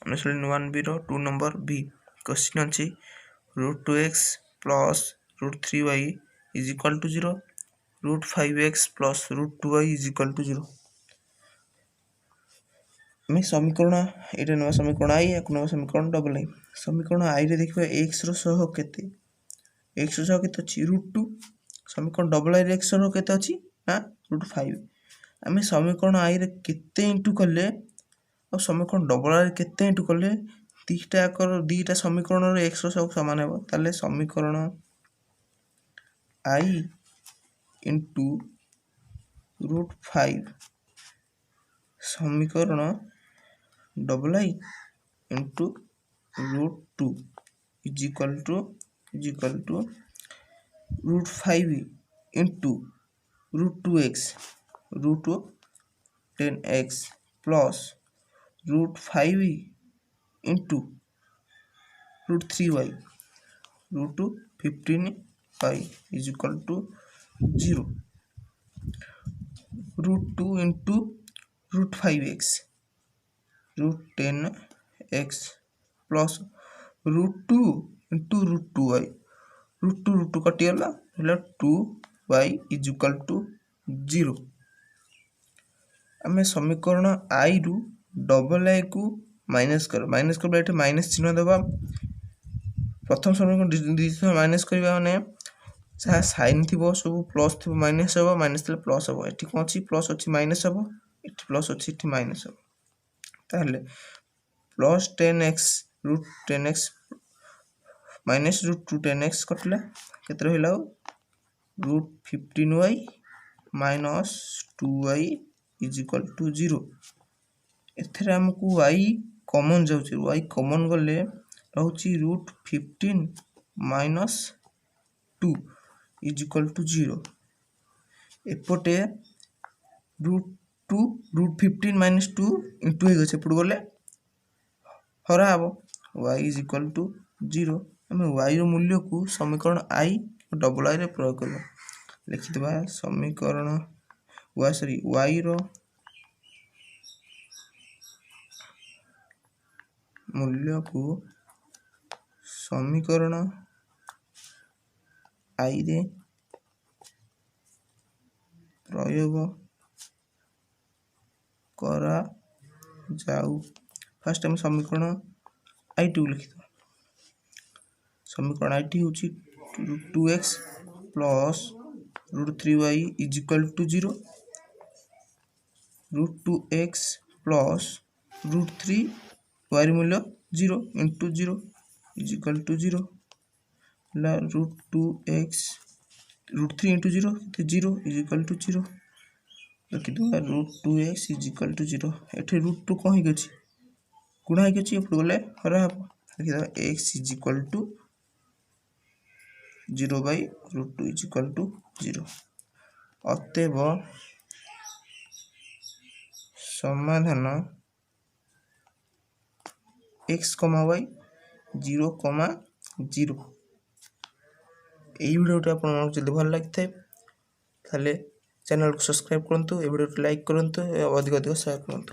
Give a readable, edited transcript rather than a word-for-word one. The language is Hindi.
अनुशीलन 1B रो 2 नंबर बी क्वेश्चन अच्छी √2x plus √3y is equal to 0 √5x plus √2y is equal to 0 मैं समीकरण ये नवा समीकरण आई एक नवा समीकरण डबल आई समीकरण आई रे देखिए x रो सह केते x रो सह केते अछि √2 समीकरण डबल आई रे x रो केते अछि ना √5 आमे समीकरण आई रे केते इंटू करले और समीकरण डबल आई रे केते इंटू करले दीटा समीकरण रे x रो सह समान हेबो ताले समीकरण i इंटू √5 समीकरण double I into √2 is equal to √5 into √2x √10x plus √5 into √3y √15y is equal to 0 √2 into √5x √10x plus √2 into √2y √2 कटिगला ହେଲା 2y इज इक्वल टू 0 आमे समीकरण i रु डबल आई को माइनस कर एठे माइनस चिन्ह देबा प्रथम समीकरण द्वितीय माइनस करबा माने जहाँ साइन थिबो सब प्लस थिबो माइनस हो माइनस थिले प्लस हो एठी कोन अछि प्लस अछि माइनस हो एठी प्लस अछि एठी माइनस हो ताहले plus 10x √10x minus √10x कटला केते रहिला √15y minus 2y is equal to 0 एथरे हमकु y कॉमन जाउची y कॉमन गले रहउची √15 माइनस 2 इज इक्वल टू 0 एपोटे √2 √15 माइनस 2 इंटू हे गसे पड़ गले हरा हबो y इज इक्वल टू 0 हमें y रो मूल्य को समीकरण i डबल आई रे प्रयोग करबा लिखि देबा समीकरण y रो मूल्य को समीकरण i रे प्रयोग करा जाऊ फर्स्ट हम समीकरण i2 लिखि दो समीकरण i2 होची 2x plus √3y is equal to 0 √2x plus √3y मूल्य 0 इंटू 0 इज इक्वल टू 0 ला √2x √3 into 0 0 is equal to 0 लिखि दो √2x इज इक्वल टू 0 एठे √2 कहि गछि गुणा हे गछि एपड गले हरा हबो लिखि दो x is equal to 0 by √2 is equal to 0 अतएव समाधान x, y 0, 0 এই ভিডিওটা আপনাদের যদি ভালো লাগতে তাহলে চ্যানেল को सब्सक्राइब करंतु ए वीडियो को लाइक करंतु अधिक अधिक शेयर करंतु।